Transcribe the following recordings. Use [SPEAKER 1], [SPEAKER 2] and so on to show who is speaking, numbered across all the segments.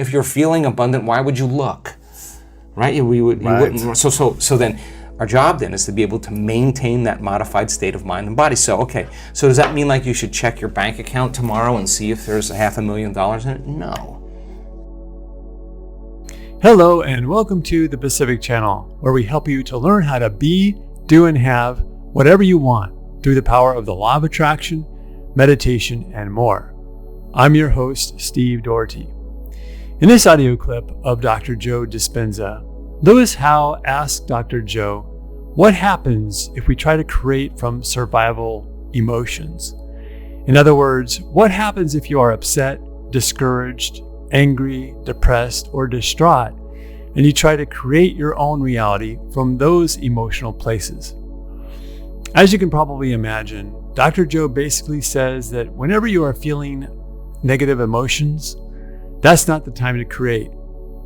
[SPEAKER 1] If you're feeling abundant, why would you look? Right? You wouldn't. So then our job then is to be able to maintain that modified state of mind and body. So does that mean like you should check your bank account tomorrow and see if there's $500,000 in it? No.
[SPEAKER 2] Hello and welcome to the Pacific Channel, where we help you to learn how to be, do, and have whatever you want through the power of the law of attraction, meditation, and more. I'm your host, Steve Doherty. In this audio clip of Dr. Joe Dispenza, Lewis Howe asked Dr. Joe, what happens if we try to create from survival emotions? In other words, what happens if you are upset, discouraged, angry, depressed, or distraught, and you try to create your own reality from those emotional places? As you can probably imagine, Dr. Joe basically says that whenever you are feeling negative emotions, that's not the time to create.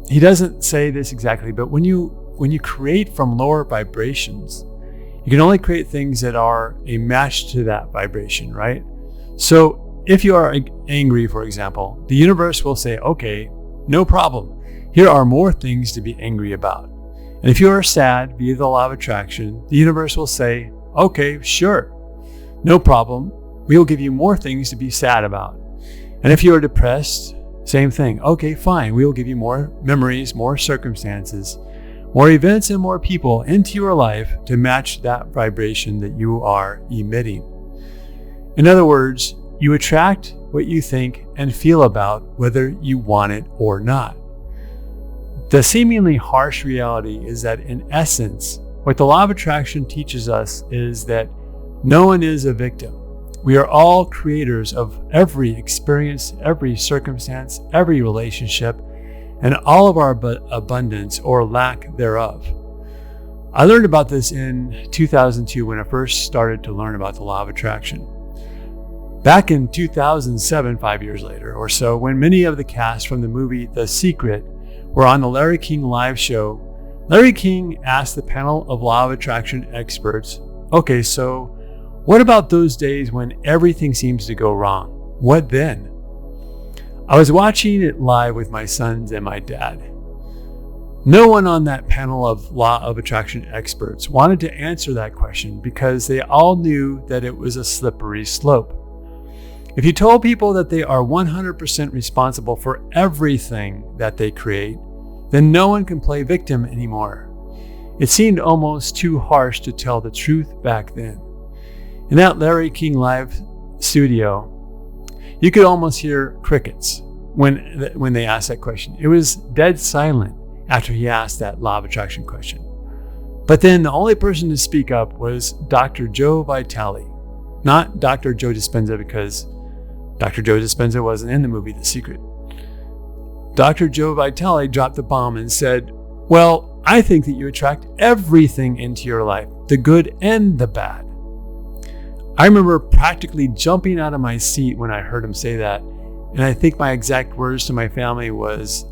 [SPEAKER 2] He doesn't say this exactly, but when you create from lower vibrations, you can only create things that are a match to that vibration, right? So if you are angry, for example, the universe will say, okay, no problem. Here are more things to be angry about. And if you are sad via the law of attraction, the universe will say, okay, sure, no problem. We will give you more things to be sad about. And if you are depressed, same thing. Okay, fine. We will give you more memories, more circumstances, more events, and more people into your life to match that vibration that you are emitting. In other words, you attract what you think and feel about, whether you want it or not. The seemingly harsh reality is that, in essence, what the law of attraction teaches us is that no one is a victim. We are all creators of every experience, every circumstance, every relationship, and all of our abundance or lack thereof. I learned about this in 2002 when I first started to learn about the law of attraction. Back in 2007, 5 years later or so, when many of the cast from the movie The Secret were on the Larry King live show, Larry King asked the panel of law of attraction experts, okay, so what about those days when everything seems to go wrong? What then? I was watching it live with my sons and my dad. No one on that panel of law of attraction experts wanted to answer that question because they all knew that it was a slippery slope. If you told people that they are 100% responsible for everything that they create, then no one can play victim anymore. It seemed almost too harsh to tell the truth back then. In that Larry King live studio, you could almost hear crickets when they asked that question. It was dead silent after he asked that law of attraction question. But then the only person to speak up was Dr. Joe Vitale, not Dr. Joe Dispenza, because Dr. Joe Dispenza wasn't in the movie The Secret. Dr. Joe Vitale dropped the bomb and said, well, I think that you attract everything into your life, the good and the bad. I remember practically jumping out of my seat when I heard him say that, and I think my exact words to my family was,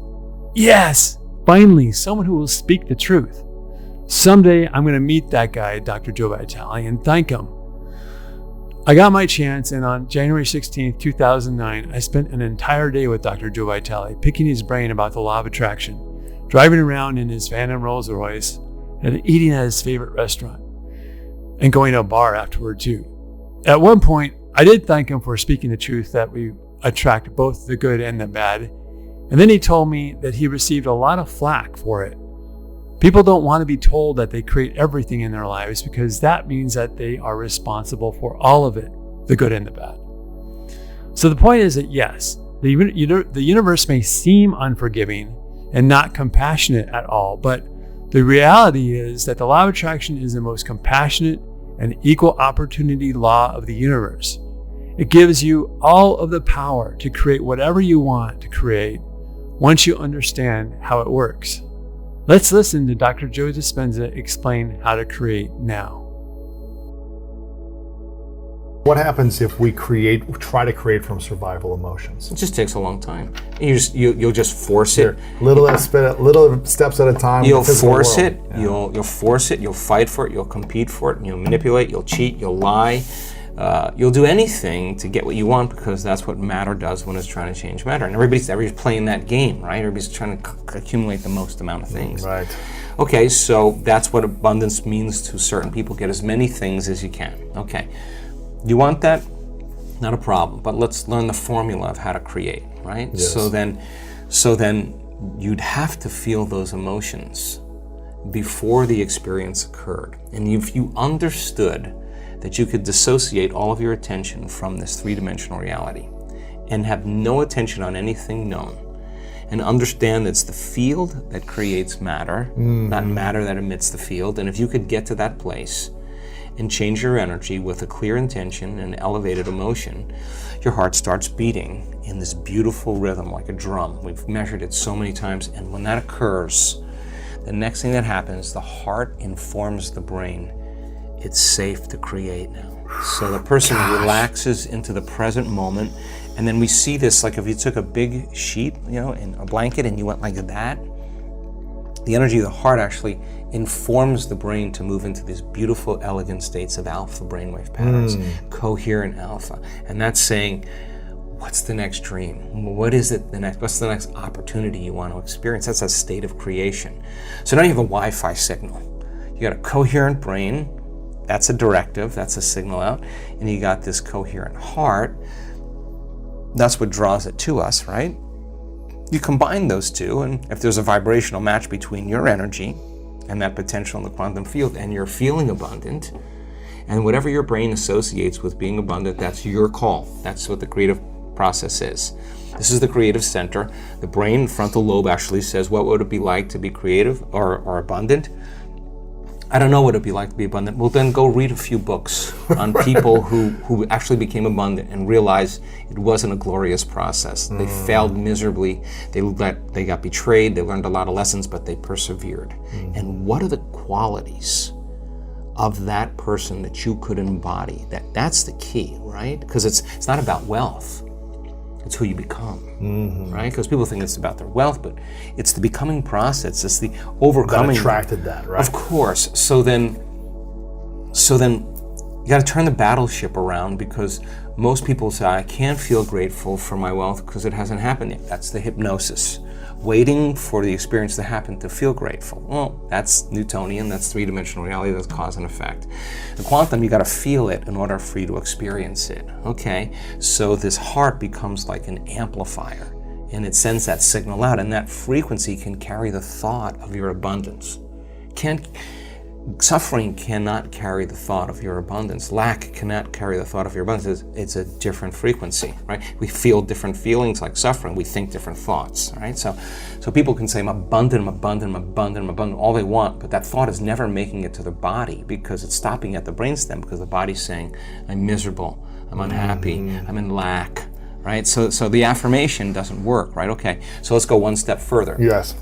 [SPEAKER 2] yes, finally, someone who will speak the truth. Someday I'm going to meet that guy, Dr. Joe Vitale, and thank him. I got my chance, and on January 16th, 2009, I spent an entire day with Dr. Joe Vitale, picking his brain about the law of attraction, driving around in his Phantom Rolls Royce, and eating at his favorite restaurant, and going to a bar afterward too. At one point, I did thank him for speaking the truth that we attract both the good and the bad, and then he told me that he received a lot of flack for it. People don't want to be told that they create everything in their lives because that means that they are responsible for all of it, the good and the bad. So the point is that yes, the universe may seem unforgiving and not compassionate at all, but the reality is that the law of attraction is the most compassionate and equal opportunity law of the universe. It gives you all of the power to create whatever you want to create once you understand how it works. Let's listen to Dr. Joe Dispenza explain how to create now.
[SPEAKER 3] What happens if we try to create from survival emotions?
[SPEAKER 1] It just takes a long time. You'll just force it.
[SPEAKER 3] Little steps at a time.
[SPEAKER 1] You'll force it. Yeah. You'll force it. You'll fight for it. You'll compete for it. You'll manipulate. You'll cheat. You'll lie. You'll do anything to get what you want because that's what matter does when it's trying to change matter. And everybody's playing that game, right? Everybody's trying to accumulate the most amount of things.
[SPEAKER 3] Right.
[SPEAKER 1] Okay, so that's what abundance means to certain people. Get as many things as you can. Okay. You want that? Not a problem. But let's learn the formula of how to create, right?
[SPEAKER 3] Yes.
[SPEAKER 1] So then you'd have to feel those emotions before the experience occurred. And if you understood that you could dissociate all of your attention from this three-dimensional reality and have no attention on anything known, and understand that it's the field that creates matter, not matter that emits the field. And if you could get to that place and change your energy with a clear intention and elevated emotion, your heart starts beating in this beautiful rhythm like a drum. We've measured it so many times, and when that occurs, the next thing that happens, the heart informs the brain, it's safe to create now. So the person relaxes into the present moment, and then we see this like if you took a big sheet, in a blanket, and you went like that, the energy of the heart actually informs the brain to move into these beautiful, elegant states of alpha brainwave patterns, coherent alpha. And that's saying, what's the next dream? What's the next opportunity you want to experience? That's a state of creation. So now you have a Wi-Fi signal. You got a coherent brain, that's a directive, that's a signal out, and you got this coherent heart. That's what draws it to us, right? You combine those two, and if there's a vibrational match between your energy and that potential in the quantum field, and you're feeling abundant, and whatever your brain associates with being abundant, that's your call. That's what the creative process is. This is the creative center. The brain frontal lobe actually says, what would it be like to be creative or abundant? I don't know what it'd be like to be abundant. Well, then go read a few books on people who actually became abundant and realized it wasn't a glorious process. They failed miserably. They got betrayed. They learned a lot of lessons, but they persevered. And what are the qualities of that person that you could embody? That's the key, right? Because it's not about wealth. It's who you become, right? Because people think it's about their wealth, but it's the becoming process. It's the overcoming.
[SPEAKER 3] That attracted that, right?
[SPEAKER 1] Of course. So then you got to turn the battleship around, because most people say, I can't feel grateful for my wealth because it hasn't happened yet. That's the hypnosis. Waiting for the experience to happen to feel grateful. Well, that's Newtonian, that's three-dimensional reality, that's cause and effect. The quantum, you got to feel it in order for you to experience it. Okay, so this heart becomes like an amplifier, and it sends that signal out, and that frequency can carry the thought of your abundance. Suffering cannot carry the thought of your abundance. Lack cannot carry the thought of your abundance. It's a different frequency, right? We feel different feelings like suffering. We think different thoughts, right? So people can say, I'm abundant, I'm abundant, I'm abundant, I'm abundant, all they want, but that thought is never making it to their body because it's stopping at the brainstem, because the body's saying, I'm miserable, I'm unhappy, I'm in lack, right? So the affirmation doesn't work, right? Okay, so let's go one step further.
[SPEAKER 3] Yes.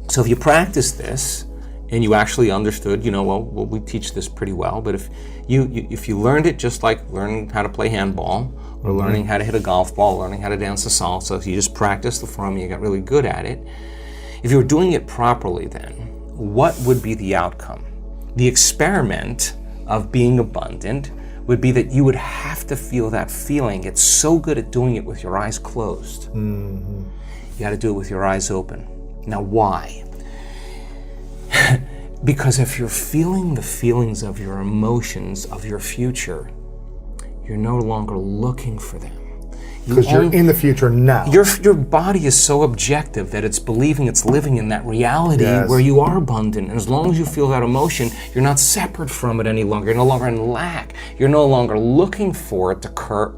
[SPEAKER 1] So if you practice this, and you actually understood, well, we teach this pretty well, but if you learned it just like learning how to play handball, or learning how to hit a golf ball, learning how to dance a salsa, if you just practiced the formula, you got really good at it. If you were doing it properly then, what would be the outcome? The experiment of being abundant would be that you would have to feel that feeling. It's so good at doing it with your eyes closed. You got to do it with your eyes open. Now, why? Because if you're feeling the feelings of your emotions, of your future, you're no longer looking for them.
[SPEAKER 3] Because you're in the future now.
[SPEAKER 1] Your body is so objective that it's believing it's living in that reality where you are abundant. And as long as you feel that emotion, you're not separate from it any longer. You're no longer in lack. You're no longer looking for it to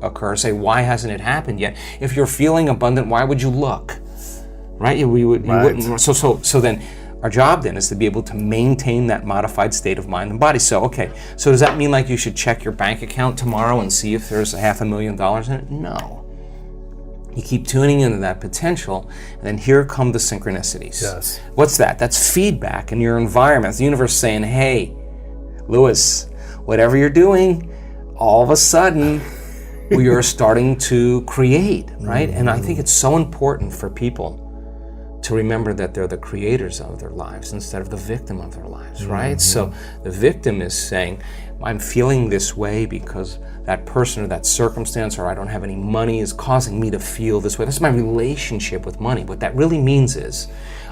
[SPEAKER 1] occur. Say, why hasn't it happened yet? If you're feeling abundant, why would you look? Right? You wouldn't. So then, our job then is to be able to maintain that modified state of mind and body. So does that mean like you should check your bank account tomorrow and see if there's $500,000 in it? No. You keep tuning into that potential, and then here come the synchronicities.
[SPEAKER 3] Yes.
[SPEAKER 1] What's that? That's feedback in your environment. The universe saying, hey, Lewis, whatever you're doing, all of a sudden, we are starting to create, right? And I think it's so important for people to remember that they're the creators of their lives instead of the victim of their lives, right? So the victim is saying, I'm feeling this way because that person or that circumstance, or I don't have any money, is causing me to feel this way. That's my relationship with money. What that really means is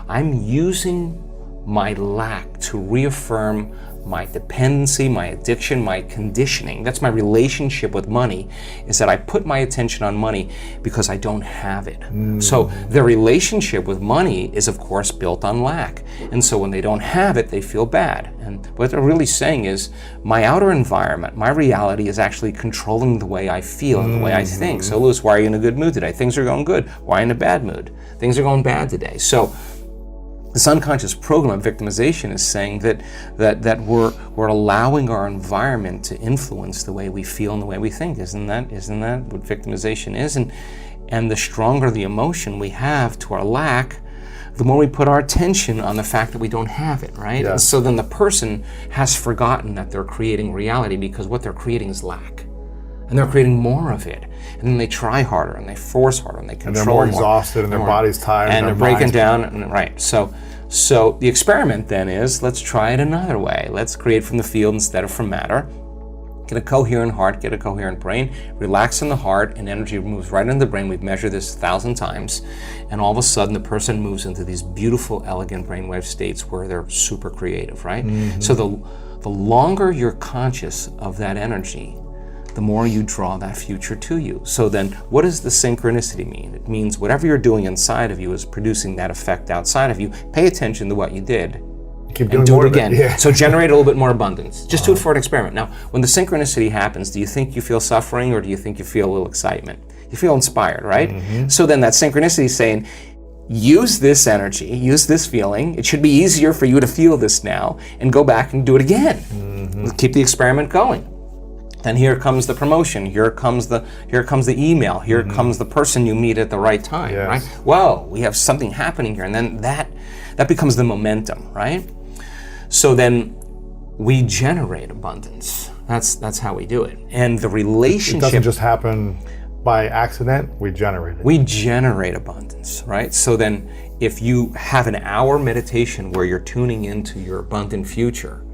[SPEAKER 1] I'm using my lack to reaffirm my dependency, my addiction, my conditioning. That's my relationship with money, is that I put my attention on money because I don't have it. So their relationship with money is, of course, built on lack. And so when they don't have it, they feel bad. And what they're really saying is, my outer environment, my reality is actually controlling the way I feel and the way I think. So Louis, why are you in a good mood today? Things are going good. Why are you in a bad mood? Things are going bad today. So this unconscious program of victimization is saying that we're allowing our environment to influence the way we feel and the way we think. Isn't that what victimization is? And the stronger the emotion we have to our lack, the more we put our attention on the fact that we don't have it, right?
[SPEAKER 3] Yes.
[SPEAKER 1] And so then the person has forgotten that they're creating reality, because what they're creating is lack. And they're creating more of it. And then they try harder, and they force harder, and they control more.
[SPEAKER 3] And they're more exhausted, and their body's tired.
[SPEAKER 1] And they're breaking down, and right. So the experiment then is, let's try it another way. Let's create from the field instead of from matter. Get a coherent heart, get a coherent brain, relax in the heart, and energy moves right into the brain. We've measured this 1,000 times. And all of a sudden, the person moves into these beautiful, elegant brainwave states where they're super creative, right? So the longer you're conscious of that energy, the more you draw that future to you. So then, what does the synchronicity mean? It means whatever you're doing inside of you is producing that effect outside of you. Pay attention to what you did.
[SPEAKER 3] Keep doing
[SPEAKER 1] and do
[SPEAKER 3] more
[SPEAKER 1] it again.
[SPEAKER 3] Yeah.
[SPEAKER 1] So generate a little bit more abundance. Just do it for an experiment. Now, when the synchronicity happens, do you think you feel suffering, or do you think you feel a little excitement? You feel inspired, right? So then that synchronicity is saying, use this energy, use this feeling. It should be easier for you to feel this now, and go back and do it again. Keep the experiment going. Then here comes the promotion. Here comes the email. Here comes the person you meet at the right time.
[SPEAKER 3] Yes.
[SPEAKER 1] Right? Whoa, we have something happening here, and then that becomes the momentum, right? So then we generate abundance. That's how we do it. And the relationship,
[SPEAKER 3] It doesn't just happen by accident. We generate it.
[SPEAKER 1] we generate abundance, right? So then if you have an hour meditation where you're tuning into your abundant future,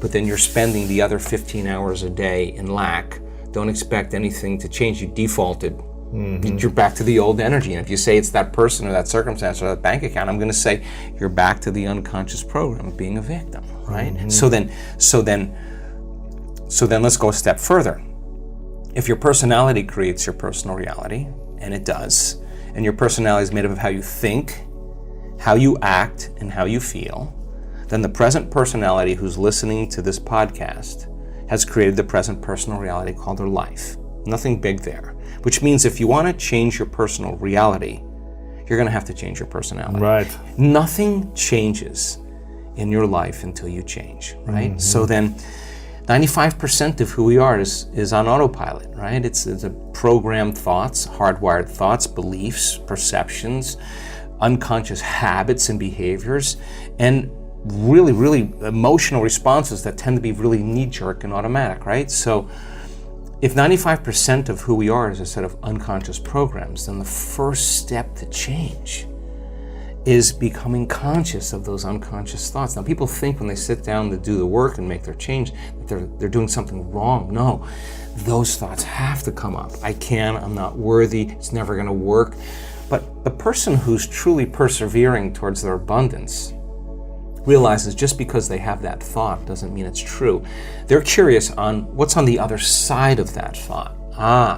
[SPEAKER 1] but then you're spending the other 15 hours a day in lack, don't expect anything to change. You defaulted. You're back to the old energy. And if you say it's that person or that circumstance or that bank account, I'm going to say you're back to the unconscious program of being a victim, right? So then let's go a step further. If your personality creates your personal reality, and it does, and your personality is made up of how you think, how you act, and how you feel, then the present personality who's listening to this podcast has created the present personal reality called their life. Nothing big there. Which means if you want to change your personal reality, you're going to have to change your personality.
[SPEAKER 3] Right.
[SPEAKER 1] Nothing changes in your life until you change, right? So then 95% of who we are is on autopilot, right? It's a programmed thoughts, hardwired thoughts, beliefs, perceptions, unconscious habits and behaviors, and really, really emotional responses that tend to be really knee-jerk and automatic, right? So if 95% of who we are is a set of unconscious programs, then the first step to change is becoming conscious of those unconscious thoughts. Now, people think when they sit down to do the work and make their change that they're doing something wrong. No, those thoughts have to come up. I'm not worthy, it's never going to work. But the person who's truly persevering towards their abundance realizes just because they have that thought doesn't mean it's true. They're curious on what's on the other side of that thought.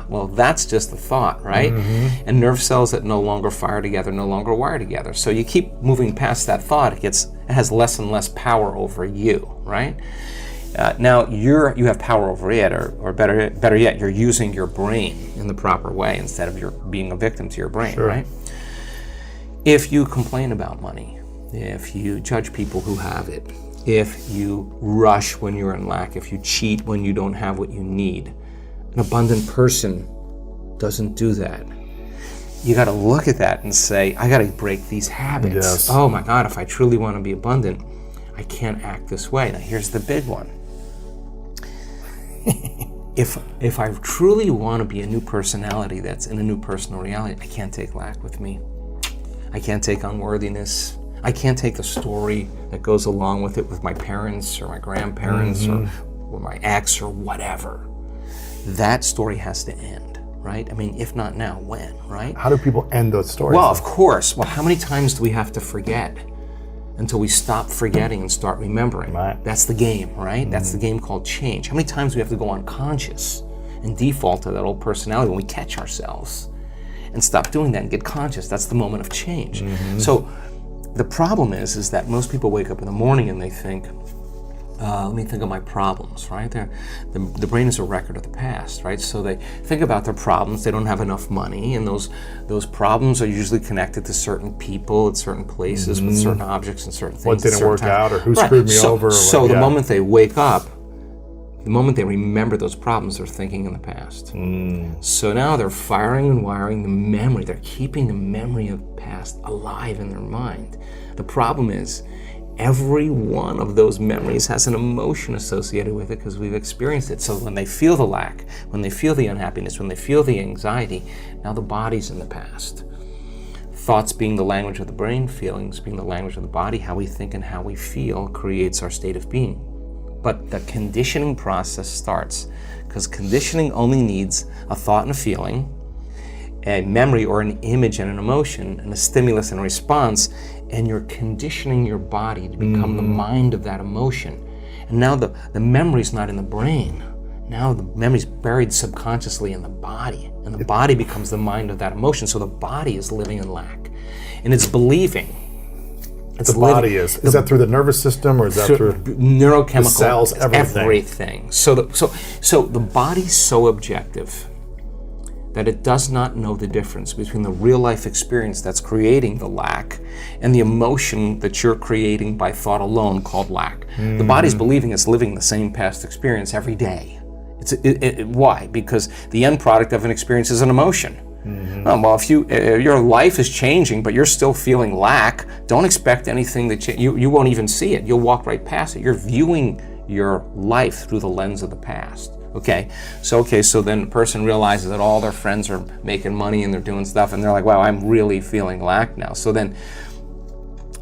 [SPEAKER 1] Well, that's just the thought, right? And nerve cells that no longer fire together no longer wire together. So you keep moving past that thought, it has less and less power over you, right? Now you have power over it, or better yet, you're using your brain in the proper way instead of being a victim to your brain,
[SPEAKER 3] Sure.
[SPEAKER 1] right? If you complain about money, if you judge people who have it, if you rush when you're in lack, if you cheat when you don't have what you need, an abundant person doesn't do that. You got to look at that and say, I got to break these habits.
[SPEAKER 3] Yes.
[SPEAKER 1] Oh my God, if I truly want to be abundant, I can't act this way. Now here's the big one. If I truly want to be a new personality that's in a new personal reality, I can't take lack with me. I can't take unworthiness. I can't take the story that goes along with it with my parents or my grandparents or my ex or whatever. That story has to end, right? I mean, if not now, when, right?
[SPEAKER 3] How do people end those stories?
[SPEAKER 1] Well, of course. Well, how many times do we have to forget until we stop forgetting and start remembering?
[SPEAKER 3] Right.
[SPEAKER 1] That's the game, right? That's the game called change. How many times do we have to go unconscious and default to that old personality when we catch ourselves and stop doing that and get conscious? That's the moment of change. So the problem is that most people wake up in the morning and they think, let me think of my problems, right? The brain is a record of the past, right? So they think about their problems. They don't have enough money, and those problems are usually connected to certain people at certain places with certain objects and certain things.
[SPEAKER 3] What didn't work out, or who
[SPEAKER 1] Right.
[SPEAKER 3] screwed me over. Or
[SPEAKER 1] So the moment they wake up, the moment they remember those problems, they're thinking in the past. So now they're firing and wiring the memory. They're keeping the memory of the past alive in their mind. The problem is, every one of those memories has an emotion associated with it because we've experienced it. So when they feel the lack, when they feel the unhappiness, when they feel the anxiety, now the body's in the past. Thoughts being the language of the brain, feelings being the language of the body, how we think and how we feel creates our state of being. But the conditioning process starts because conditioning only needs a thought and a feeling, a memory or an image and an emotion, and a stimulus and a response, and you're conditioning your body to become the mind of that emotion. And now the memory's not in the brain. Now the memory's buried subconsciously in the body, and the body becomes the mind of that emotion. So the body is living in lack, and it's believing.
[SPEAKER 3] the body is that through the nervous system, or is that through
[SPEAKER 1] neurochemical,
[SPEAKER 3] the cells, everything?
[SPEAKER 1] So the body's so objective that it does not know the difference between the real life experience that's creating the lack and the emotion that you're creating by thought alone called lack. The body's believing it's living the same past experience every day. Why? Because the end product of an experience is an emotion. Well, if your life is changing, but you're still feeling lack, don't expect anything that you won't even see it. You'll walk right past it. You're viewing your life through the lens of the past. Okay, so then the person realizes that all their friends are making money and they're doing stuff, and they're like, wow, I'm really feeling lack now. So then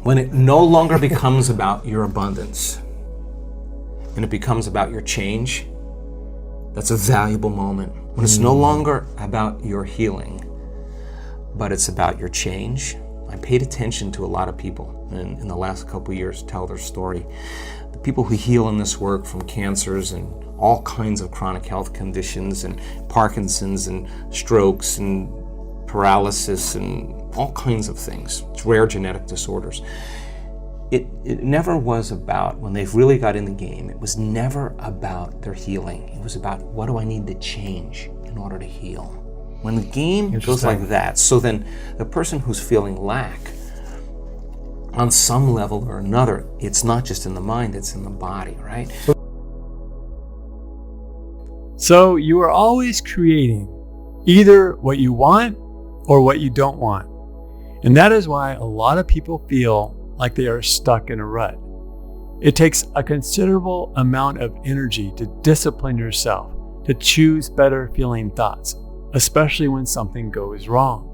[SPEAKER 1] when it no longer becomes about your abundance and it becomes about your change, that's a valuable moment. When it's no longer about your healing, but it's about your change. I paid attention to a lot of people in the last couple of years tell their story. The people who heal in this work from cancers and all kinds of chronic health conditions and Parkinson's and strokes and paralysis and all kinds of things. It's rare genetic disorders. It never was about, when they've really got in the game, it was never about their healing. It was about, what do I need to change in order to heal? When the game goes like that, so then the person who's feeling lack, on some level or another, it's not just in the mind, it's in the body, right?
[SPEAKER 2] So you are always creating either what you want or what you don't want. And that is why a lot of people feel like they are stuck in a rut. It takes a considerable amount of energy to discipline yourself to choose better feeling thoughts, especially when something goes wrong.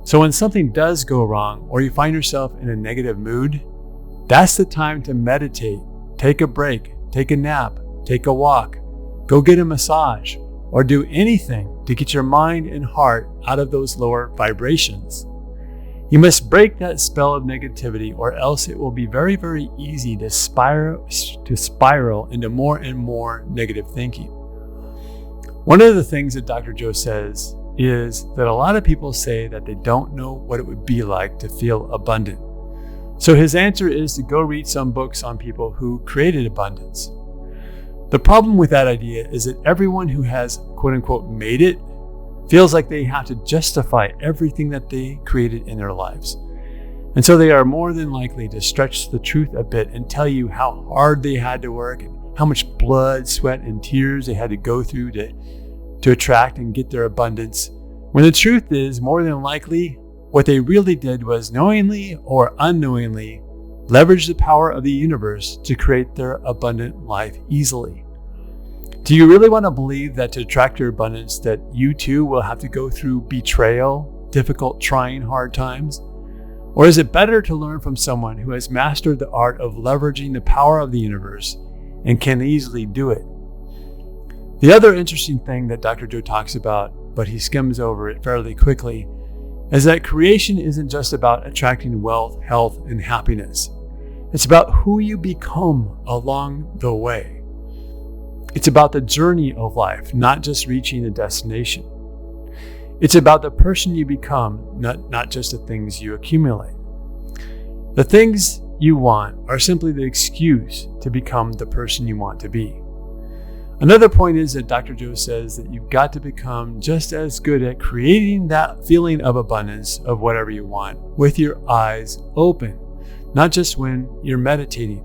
[SPEAKER 2] So when something does go wrong, or you find yourself in a negative mood, that's the time to meditate, take a break, take a nap, take a walk, go get a massage, or do anything to get your mind and heart out of those lower vibrations. You must break that spell of negativity, or else it will be very, very easy to spiral into more and more negative thinking. One of the things that Dr. Joe says is that a lot of people say that they don't know what it would be like to feel abundant. So his answer is to go read some books on people who created abundance. The problem with that idea is that everyone who has quote unquote made it feels like they have to justify everything that they created in their lives. And so they are more than likely to stretch the truth a bit and tell you how hard they had to work and how much blood, sweat, and tears they had to go through to attract and get their abundance. When the truth is, more than likely, what they really did was knowingly or unknowingly leverage the power of the universe to create their abundant life easily. Do you really want to believe that to attract your abundance that you too will have to go through betrayal, difficult, trying, hard times? Or is it better to learn from someone who has mastered the art of leveraging the power of the universe and can easily do it? The other interesting thing that Dr. Joe talks about, but he skims over it fairly quickly, is that creation isn't just about attracting wealth, health, and happiness. It's about who you become along the way. It's about the journey of life, not just reaching a destination. It's about the person you become, not just the things you accumulate. The things you want are simply the excuse to become the person you want to be. Another point is that Dr. Joe says that you've got to become just as good at creating that feeling of abundance of whatever you want with your eyes open, not just when you're meditating.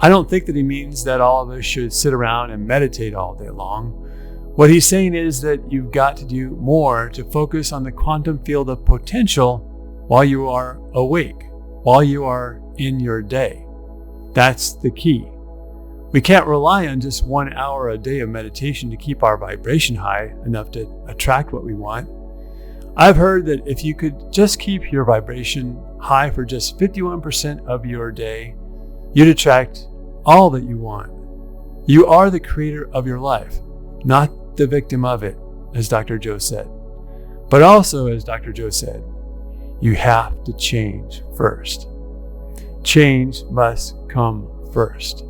[SPEAKER 2] I don't think that he means that all of us should sit around and meditate all day long. What he's saying is that you've got to do more to focus on the quantum field of potential while you are awake, while you are in your day. That's the key. We can't rely on just 1 hour a day of meditation to keep our vibration high enough to attract what we want. I've heard that if you could just keep your vibration high for just 51% of your day, you'd attract all that you want. You are the creator of your life, not the victim of it, as Dr. Joe said. But also, as Dr. Joe said, you have to change first. Change must come first.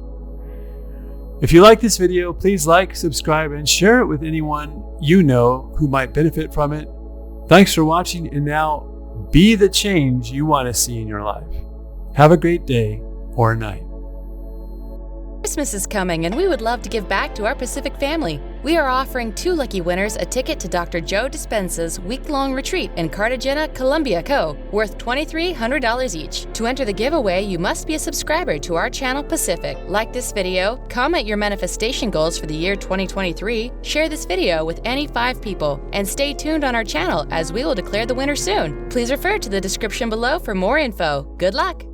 [SPEAKER 2] If you like this video, please like, subscribe, and share it with anyone you know who might benefit from it. Thanks for watching, and now be the change you want to see in your life. Have a great day or night.
[SPEAKER 4] Christmas is coming, and we would love to give back to our Pacific family. We are offering 2 lucky winners a ticket to Dr. Joe Dispenza's week-long retreat in Cartagena, Colombia, worth $2,300 each. To enter the giveaway, you must be a subscriber to our channel Pacific. Like this video, comment your manifestation goals for the year 2023, share this video with any 5 people, and stay tuned on our channel as we will declare the winner soon. Please refer to the description below for more info. Good luck!